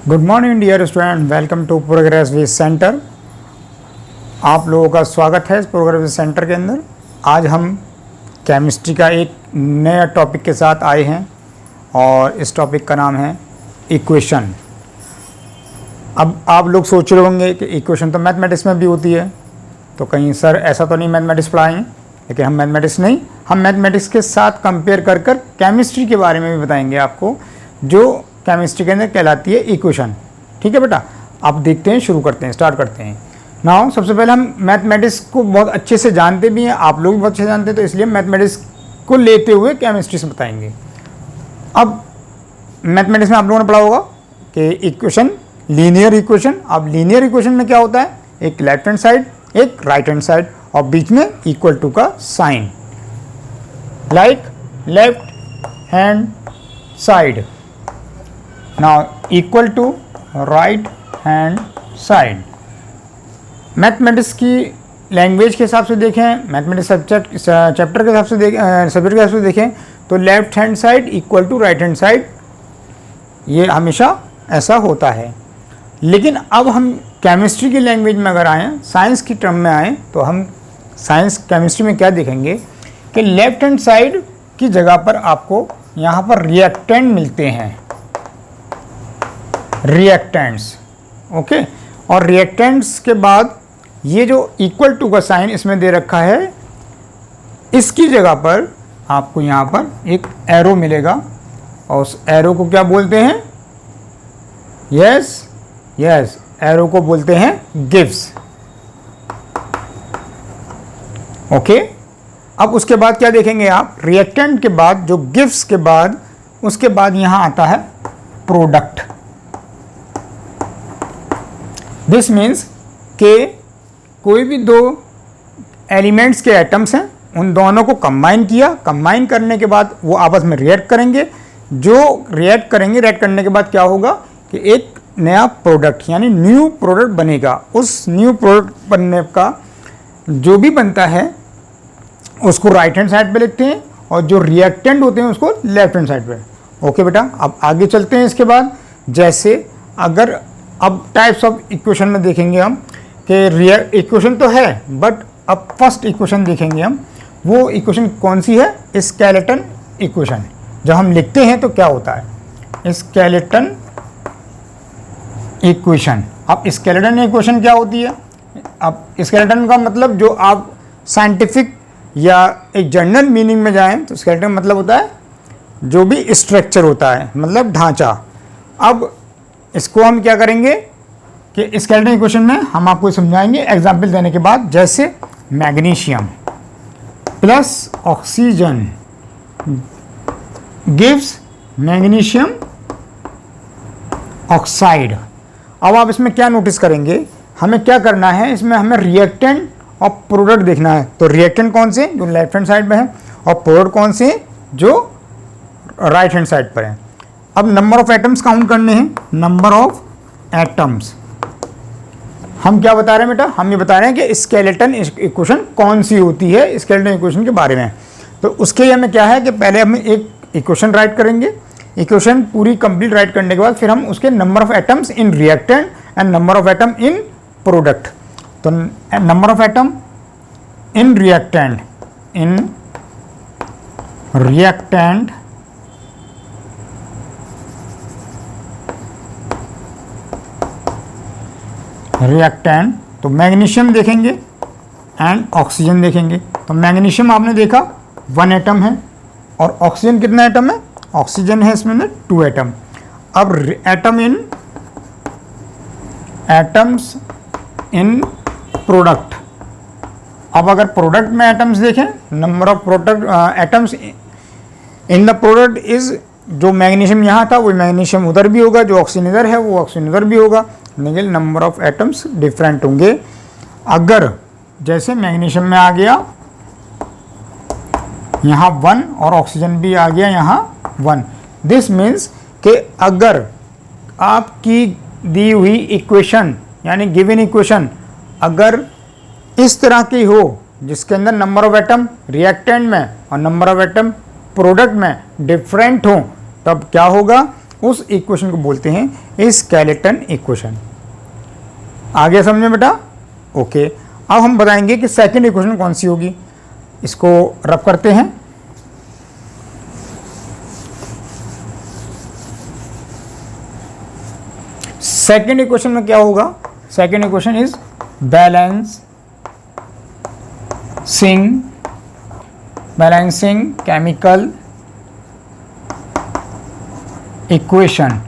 Good morning dear student, welcome to progress with center. आप लोगों का स्वागत है इस प्रोग्रेस विद सेंटर के अंदर। आज हम केमिस्ट्री का एक नया टॉपिक के साथ आए हैं और इस टॉपिक का नाम है इक्वेशन। अब आप लोग सोच रहे होंगे कि इक्वेशन तो मैथमेटिक्स में भी होती है, तो कहीं सर ऐसा तो नहीं मैथमेटिक्स पढ़ाएंगे। लेकिन हम मैथमेटिक्स नहीं, हम मैथमेटिक्स के साथ कंपेयर कर कर केमिस्ट्री के बारे में भी बताएंगे आपको, जो केमिस्ट्री के अंदर कहलाती है इक्वेशन। ठीक है बेटा, अब देखते हैं, शुरू करते हैं, स्टार्ट करते हैं। नाउ सबसे पहले हम मैथमेटिक्स को बहुत अच्छे से जानते भी हैं, आप लोग भी बहुत अच्छे से जानते हैं, तो इसलिए मैथमेटिक्स को लेते हुए केमिस्ट्री से बताएंगे। अब मैथमेटिक्स में आप लोगों ने पढ़ा होगा कि इक्वेशन, लीनियर इक्वेशन। अब लीनियर इक्वेशन में क्या होता है, एक लेफ्ट हैंड साइड, एक राइट हैंड साइड और बीच में इक्वल टू का sign, like left hand side. Now equal to right hand side. Mathematics की लैंग्वेज के हिसाब से देखें, मैथमेटिक्स चैप्टर के हिसाब से सब्जेक्ट के हिसाब से देखें तो left hand side equal to right hand side, ये हमेशा ऐसा होता है। लेकिन अब हम केमिस्ट्री की लैंग्वेज में अगर आएँ, साइंस की टर्म में आएँ, तो हम साइंस केमिस्ट्री में क्या देखेंगे कि लेफ्ट हैंड साइड की जगह पर आपको यहाँ पर रिएक्टेंट मिलते हैं, रिएक्टेंट्स। ओके, और रिएक्टेंट्स के बाद ये जो इक्वल टू का साइन इसमें दे रखा है, इसकी जगह पर आपको यहाँ पर एक एरो मिलेगा और उस एरो को क्या बोलते हैं, यस, एरो को बोलते हैं गिव्स। ओके, अब उसके बाद क्या देखेंगे आप, रिएक्टेंट के बाद जो गिव्स के बाद, उसके बाद यहाँ आता है प्रोडक्ट। दिस मीन्स के कोई भी दो एलिमेंट्स के एटम्स हैं, उन दोनों को कंबाइन किया, कंबाइन करने के बाद वो आपस में रिएक्ट करेंगे। जो रिएक्ट करेंगे, रिएक्ट करने के बाद क्या होगा कि एक नया प्रोडक्ट यानी न्यू प्रोडक्ट बनेगा। उस न्यू प्रोडक्ट बनने का जो भी बनता है उसको राइट हैंड साइड पे लिखते हैं और जो रिएक्टेंट होते हैं उसको लेफ्ट हैंड साइड पे। ओके बेटा, अब आगे चलते हैं। इसके बाद जैसे अगर अब टाइप्स ऑफ इक्वेशन में देखेंगे हम कि इक्वेशन तो है, बट अब फर्स्ट इक्वेशन देखेंगे हम। वो इक्वेशन कौन सी है, स्केलेटन इक्वेशन। जब हम लिखते हैं तो क्या होता है, स्केलेटन इक्वेशन। अब स्केलेटन इक्वेशन क्या होती है, अब स्केलेटन का मतलब जो आप साइंटिफिक या एक जनरल मीनिंग में जाएं तो स्केलेटन मतलब होता है जो भी स्ट्रक्चर होता है, मतलब ढांचा। अब इसको हम क्या करेंगे कि स्केलेटन इक्वेशन में हम आपको समझाएंगे एग्जाम्पल देने के बाद। जैसे magnesium plus oxygen gives magnesium oxide. अब आप इसमें क्या नोटिस करेंगे, हमें क्या करना है, इसमें हमें रिएक्टेंट और प्रोडक्ट देखना है। तो रिएक्टेंट कौन से, जो लेफ्ट हैंड साइड में है, और प्रोडक्ट कौन से, जो राइट हैंड साइड पर है। अब नंबर ऑफ एटम्स काउंट करने हैं, नंबर ऑफ एटम्स। हम क्या बता रहे हैं बेटा, हम ये बता रहे हैं कि स्केलेटन इक्वेशन कौन सी होती है, स्केलेटन इक्वेशन के बारे में। तो उसके लिए हमें क्या है कि पहले हम एक इक्वेशन राइट करेंगे। इक्वेशन पूरी कंप्लीट राइट करने के बाद फिर हम उसके number of atoms in reactant and number of atom in product. तो number of atom in reactant, reactant तो मैग्नीशियम देखेंगे एंड ऑक्सीजन देखेंगे। तो मैग्नीशियम आपने देखा 1 एटम है और ऑक्सीजन कितना एटम है, ऑक्सीजन है इसमें 2 एटम। अब एटम्स इन प्रोडक्ट। अब अगर प्रोडक्ट में एटम्स देखें, number of product atoms in the product is, जो मैग्नीशियम यहाँ था वो मैग्नीशियम उधर भी होगा, जो ऑक्सीजन इधर है वो ऑक्सीजन उधर भी होगा, लेकिन नंबर ऑफ एटम्स डिफरेंट होंगे। अगर जैसे मैग्नीशियम में आ गया यहाँ 1 और ऑक्सीजन भी आ गया यहाँ 1, दिस मीन्स कि अगर आपकी दी हुई इक्वेशन यानी गिवन इक्वेशन अगर इस तरह की हो, जिसके अंदर नंबर ऑफ एटम रिएक्टेंट में और नंबर ऑफ एटम प्रोडक्ट में डिफरेंट हो, तब क्या होगा, उस इक्वेशन को बोलते हैं स्केलेटन इक्वेशन। आगे समझ में बेटा? ओके। अब हम बताएंगे कि सेकंड इक्वेशन कौन सी होगी। इसको रब करते हैं। सेकंड इक्वेशन में क्या होगा? Second equation is balancing chemical equation.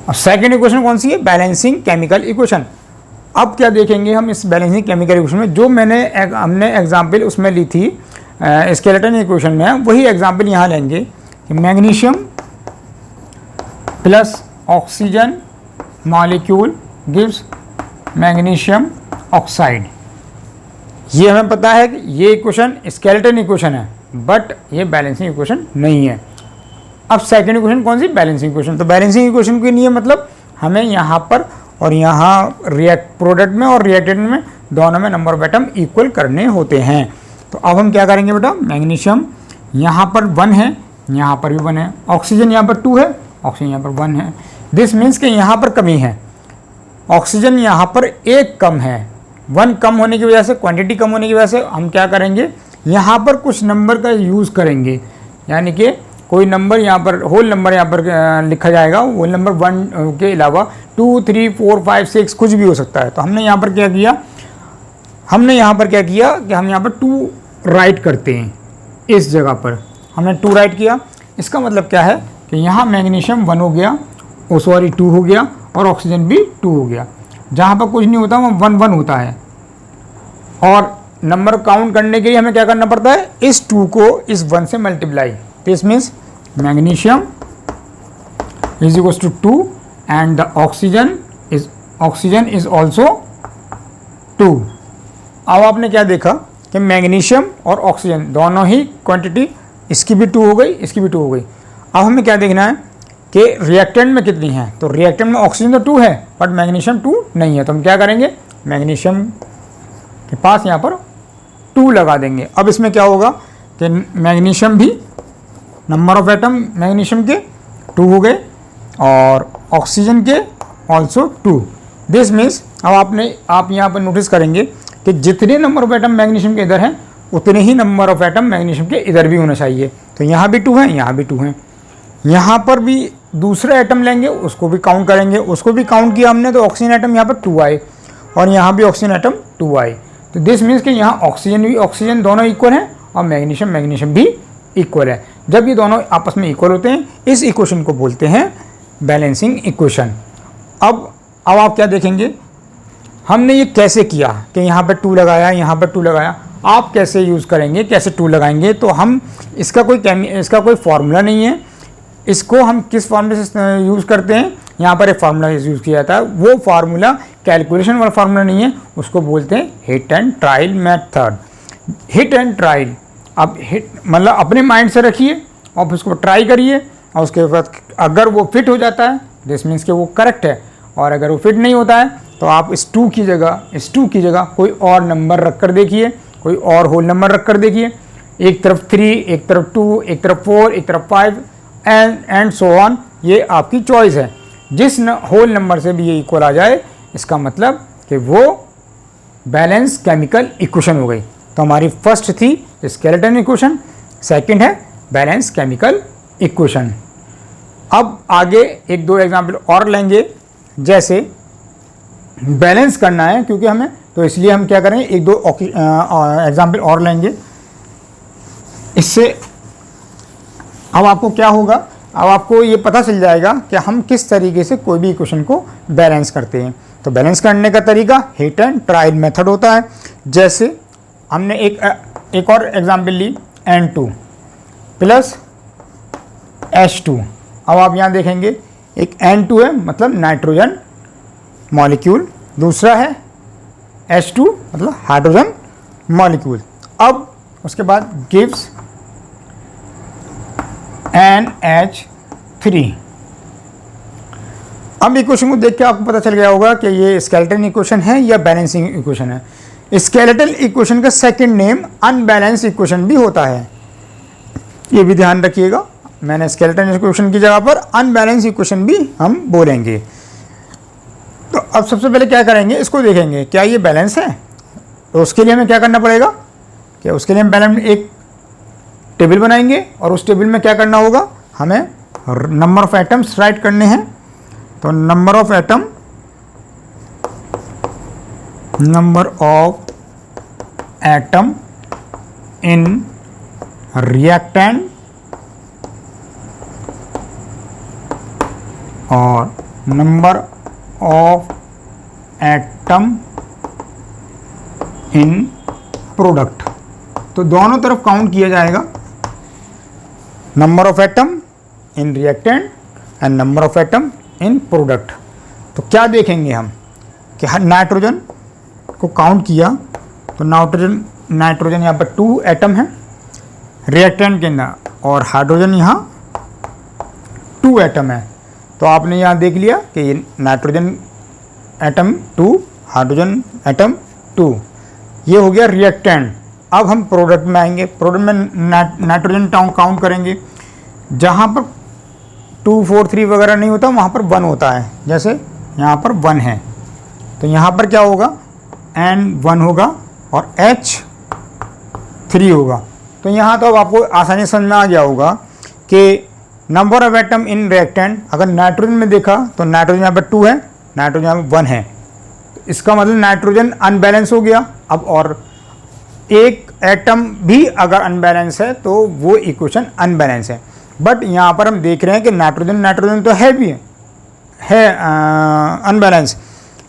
और सेकंड इक्वेशन कौन सी है? Balancing chemical equation. अब क्या देखेंगे हम इस बैलेंसिंग केमिकल इक्वेशन में? जो हमने एग्जाम्पल उसमें ली थी स्केलेटन इक्वेशन में, वही एग्जाम्पल यहाँ लेंगे कि magnesium plus oxygen molecule gives magnesium oxide. ये हमें पता है कि ये इक्वेशन स्केलेटन इक्वेशन है, बट ये बैलेंसिंग इक्वेशन नहीं है। अब सेकंड इक्वेशन कौन सी? Balancing equation. तो बैलेंसिंग इक्वेशन के लिए मतलब हमें यहाँ पर और यहाँ प्रोडक्ट में और रिएक्टेंट में दोनों में नंबर ऑफ एटम इक्वल करने होते हैं। तो अब हम क्या करेंगे बेटा? मैग्नीशियम यहाँ पर 1 है, यहाँ पर भी 1 है, ऑक्सीजन यहाँ पर 2 है, ऑक्सीजन यहाँ पर 1 है। दिस मीन्स कि यहाँ पर कमी है, ऑक्सीजन यहाँ पर 1 कम है। 1 कम होने की वजह से, क्वांटिटी कम होने की वजह से हम क्या करेंगे? यहाँ पर कुछ नंबर का यूज़ करेंगे, यानी कि कोई नंबर यहाँ पर, होल नंबर यहाँ पर लिखा जाएगा। होल नंबर 1 के अलावा 2, 3, 4, 5, 6 कुछ भी हो सकता है। तो हमने यहाँ पर क्या किया? कि हम यहाँ पर 2 राइट करते हैं। इस जगह पर हमने 2 राइट किया। इसका मतलब क्या है कि यहाँ मैग्नीशियम 1 हो गया, 2 हो गया, और ऑक्सीजन भी 2 हो गया। जहाँ पर कुछ नहीं होता वहाँ 1 1 होता है। और नंबर काउंट करने के लिए हमें क्या करना पड़ता है? इस 2 को इस 1 से multiply. This means magnesium is equals to 2 and the oxygen is also 2। अब आपने क्या देखा कि मैग्नीशियम और ऑक्सीजन दोनों ही क्वांटिटी, इसकी भी 2 हो गई, इसकी भी 2 हो गई। अब हमें क्या देखना है कि रिएक्टेंट में कितनी है। तो रिएक्टेंट में ऑक्सीजन तो 2 है, बट मैग्नीशियम 2 नहीं है। तो हम क्या करेंगे? मैग्नीशियम के पास यहाँ पर 2 लगा देंगे। अब इसमें क्या होगा कि मैग्नीशियम भी, नंबर ऑफ एटम मैग्नीशियम के 2 हो गए और ऑक्सीजन के ऑल्सो 2। दिस मीन्स अब आप यहाँ पर नोटिस करेंगे कि जितने नंबर ऑफ एटम मैग्नीशियम के इधर हैं, उतने ही नंबर ऑफ एटम मैग्नीशियम के इधर भी होना चाहिए। तो यहाँ भी 2 हैं, यहाँ भी 2 हैं। यहाँ पर भी दूसरा एटम लेंगे, उसको भी काउंट करेंगे, उसको भी काउंट किया हमने, तो ऑक्सीजन एटम यहाँ पर 2 आए, और यहाँ भी ऑक्सीजन एटम 2 आए। तो दिस मीन्स कि यहाँ ऑक्सीजन दोनों इक्वल हैं और मैग्नीशियम भी इक्वल है। जब ये दोनों आपस में इक्वल होते हैं, इस इक्वेशन को बोलते हैं बैलेंसिंग इक्वेशन। अब आप क्या देखेंगे? हमने ये कैसे किया कि यहाँ पर 2 लगाया, यहाँ पर 2 लगाया। आप कैसे यूज़ करेंगे, कैसे 2 लगाएंगे? तो हम इसका कोई फार्मूला नहीं है। इसको हम किस फार्मूले से यूज़ करते हैं? यहाँ पर एक फार्मूला यूज़ किया जाता है। वो फार्मूला कैलकुलेशन वाला फार्मूला नहीं है, उसको बोलते हैं hit and trial method. Hit and trial, अब हिट मतलब अपने माइंड से रखिए और उसको ट्राई करिए, और उसके बाद अगर वो फिट हो जाता है, दिस मीन्स कि वो करेक्ट है। और अगर वो फिट नहीं होता है, तो आप इस 2 की जगह कोई और नंबर रख कर देखिए, कोई और होल नंबर रख कर देखिए। एक तरफ 3, एक तरफ 2, एक तरफ 4, एक तरफ 5 एंड सो ऑन। ये आपकी चॉइस है। जिस होल नंबर से भी ये इक्वल आ जाए, इसका मतलब कि वो बैलेंस केमिकल इक्वेशन हो गई। तो हमारी फर्स्ट थी स्केलेटन इक्वेशन, सेकंड है बैलेंस केमिकल इक्वेशन। अब आगे 1-2 एग्जाम्पल और लेंगे। जैसे बैलेंस करना है क्योंकि हमें, तो इसलिए हम क्या करेंगे, 1-2 एग्जाम्पल और लेंगे। इससे अब आपको क्या होगा, अब आपको ये पता चल जाएगा कि हम किस तरीके से कोई भी इक्वेशन को बैलेंस करते हैं। तो बैलेंस करने का तरीका हिट एंड ट्रायल मेथड होता है। जैसे हमने एक और एग्जाम्पल ली, N2 प्लस H2। अब आप यहाँ देखेंगे, एक N2 है मतलब नाइट्रोजन मॉलिक्यूल, दूसरा है H2 मतलब हाइड्रोजन मॉलिक्यूल। अब उसके बाद गिव्स NH3। अब इक्वेशन को देख के आपको पता चल गया होगा कि ये स्केलेटन इक्वेशन है या बैलेंसिंग इक्वेशन है। स्केलेटन इक्वेशन का सेकंड नेम अनबैलेंस इक्वेशन भी होता है, ये भी ध्यान रखिएगा। मैंने स्केलेटन इक्वेशन की जगह पर अनबैलेंस इक्वेशन भी हम बोलेंगे। तो अब सबसे पहले क्या करेंगे, इसको देखेंगे क्या ये बैलेंस है। तो उसके लिए हमें क्या करना पड़ेगा कि उसके लिए हम बैलेंस एक टेबल बनाएंगे और उस टेबल में क्या करना होगा, हमें नंबर ऑफ एटम्स राइट करने हैं। तो number of atom in reactant और number of atom in product, तो दोनों तरफ काउंट किया जाएगा, number of atom in reactant and number of atom in product. तो क्या देखेंगे हम कि नाइट्रोजन को काउंट किया तो नाइट्रोजन यहाँ पर 2 एटम है रिएक्टेंट के अंदर, और हाइड्रोजन यहाँ 2 एटम है। तो आपने यहाँ देख लिया कि ये नाइट्रोजन एटम 2, हाइड्रोजन एटम 2, ये हो गया रिएक्टेंट। अब हम प्रोडक्ट में आएंगे। प्रोडक्ट में नाइट्रोजन काउंट करेंगे, जहाँ पर 2, 4, 3 वगैरह नहीं होता, वहाँ पर 1 होता है। जैसे यहाँ पर 1 है तो यहाँ पर क्या होगा, N1 होगा और H3 होगा। तो यहाँ तो अब आपको आसानी समझ में आ गया होगा कि number of atom in reactant, अगर नाइट्रोजन में देखा तो नाइट्रोजन यहाँ पर 2 है, नाइट्रोजन यहाँ पर 1 है, तो इसका मतलब नाइट्रोजन अनबैलेंस हो गया। अब और एक एटम भी अगर अनबैलेंस है तो वो इक्वेशन अनबैलेंस है। बट यहाँ पर हम देख रहे हैं कि नाइट्रोजन तो है भी है अनबैलेंस,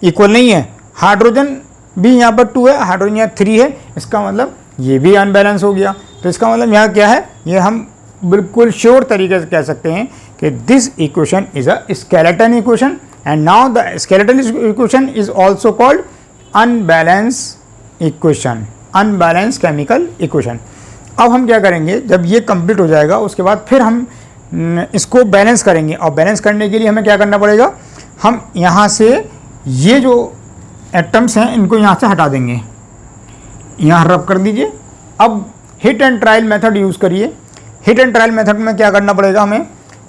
इक्वल नहीं है। हाइड्रोजन भी यहाँ पर 2 है, हाइड्रोजन यहाँ 3 है, इसका मतलब ये भी अनबैलेंस हो गया। तो इसका मतलब यहाँ क्या है, ये हम बिल्कुल श्योर तरीके से कह सकते हैं कि this equation is a skeleton equation and now the skeleton equation is also called unbalance equation, unbalance chemical equation. अब हम क्या करेंगे, जब ये कंप्लीट हो जाएगा उसके बाद फिर हम इसको बैलेंस करेंगे, और बैलेंस करने के लिए हमें क्या करना पड़ेगा, हम यहाँ से ये जो एटम्स हैं इनको यहाँ से हटा देंगे, यहाँ रब कर दीजिए। अब hit and trial method use करिए। हिट एंड ट्रायल मेथड में क्या करना पड़ेगा,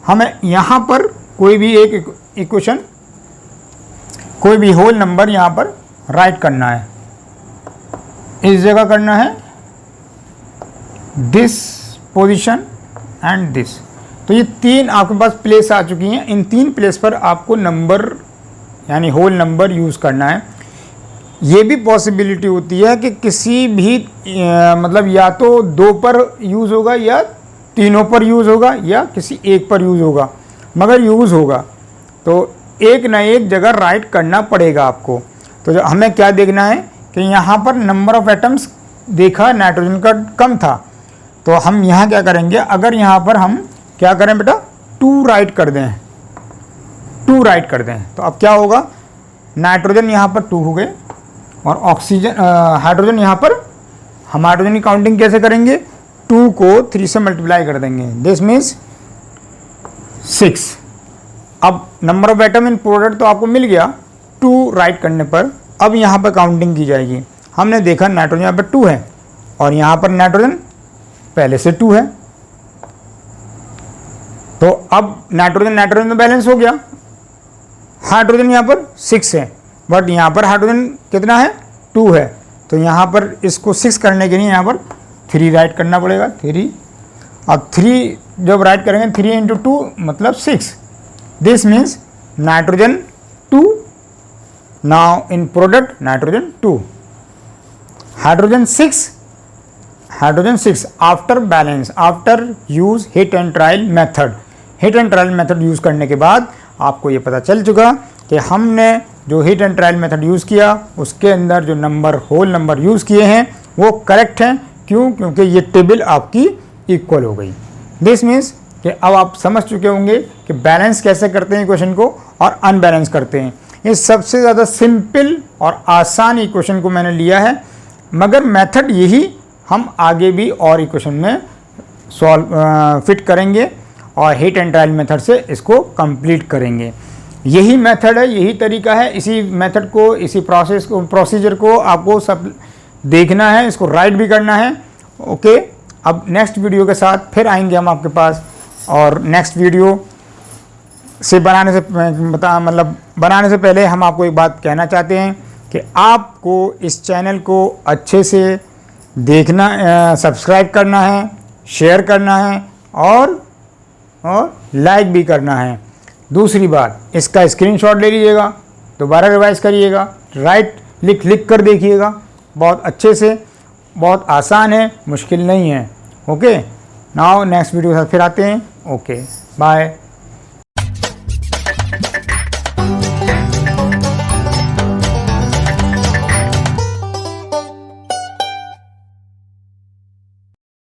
हमें यहाँ पर कोई भी एक इक्वेशन, कोई भी होल नंबर यहाँ पर राइट करना है। इस जगह करना है दिस पोजीशन एंड दिस। तो ये 3 आपके पास प्लेस आ चुकी हैं, इन 3 प्लेस पर आपको नंबर यानी होल नंबर यूज़ करना है। ये भी पॉसिबिलिटी होती है कि किसी भी मतलब या तो 2 पर यूज़ होगा या तीनों पर यूज़ होगा या किसी एक पर यूज़ होगा, मगर यूज़ होगा तो एक न एक जगह राइट करना पड़ेगा आपको। तो जो हमें क्या देखना है कि यहाँ पर नंबर ऑफ एटम्स देखा नाइट्रोजन का कम था, तो हम यहाँ क्या करेंगे, अगर यहाँ पर हम क्या करें बेटा 2 राइट कर दें, 2 राइट कर दें, तो अब क्या होगा, नाइट्रोजन यहाँ पर 2 हो गए और ऑक्सीजन हाइड्रोजन यहाँ पर, हम हाइड्रोजन की काउंटिंग कैसे करेंगे, 2 को 3 से मल्टीप्लाई कर देंगे, दिस मीन्स 6। अब number of atom in product तो आपको मिल गया 2 राइट करने पर। अब यहाँ पर काउंटिंग की जाएगी। हमने देखा नाइट्रोजन यहाँ पर 2 है और यहाँ पर नाइट्रोजन पहले से 2 है, तो अब नाइट्रोजन तो बैलेंस हो गया। हाइड्रोजन यहाँ पर 6 है, बट यहाँ पर हाइड्रोजन कितना है, 2 है, तो यहाँ पर इसको 6 करने के लिए यहाँ पर 3 राइट करना पड़ेगा, 3। अब 3 जब राइट करेंगे 3 × 2 मतलब 6, this means nitrogen 2, now in product nitrogen 2, hydrogen 6 after balance, after use hit and trial method. Hit and trial method use करने के बाद आपको ये पता चल चुका कि हमने जो hit and trial method use किया उसके अंदर जो होल नंबर यूज़ किए हैं वो करेक्ट हैं। क्यों? क्योंकि ये टेबल आपकी इक्वल हो गई। दिस मीन्स कि अब आप समझ चुके होंगे कि बैलेंस कैसे करते हैं इक्वेशन को और अनबैलेंस करते हैं। ये सबसे ज़्यादा सिंपल और आसान इक्वेशन को मैंने लिया है, मगर मेथड यही हम आगे भी और इक्वेशन में फिट करेंगे और हिट एंड ट्रायल मेथड से इसको कंप्लीट करेंगे। यही मेथड है, यही तरीका है। इसी मेथड को, इसी प्रोसीजर को आपको सब देखना है, इसको राइट भी करना है। ओके, अब नेक्स्ट वीडियो के साथ फिर आएंगे हम आपके पास। और नेक्स्ट वीडियो से बनाने से पहले हम आपको एक बात कहना चाहते हैं कि आपको इस चैनल को अच्छे से देखना, सब्सक्राइब करना है, शेयर करना है और लाइक भी करना है। दूसरी बात, इसका स्क्रीनशॉट ले लीजिएगा, दोबारा रिवाइज करिएगा, राइट लिख कर देखिएगा बहुत अच्छे से। बहुत आसान है, मुश्किल नहीं है। ओके, नाउ नेक्स्ट वीडियो के साथ फिर आते हैं। Okay, bye.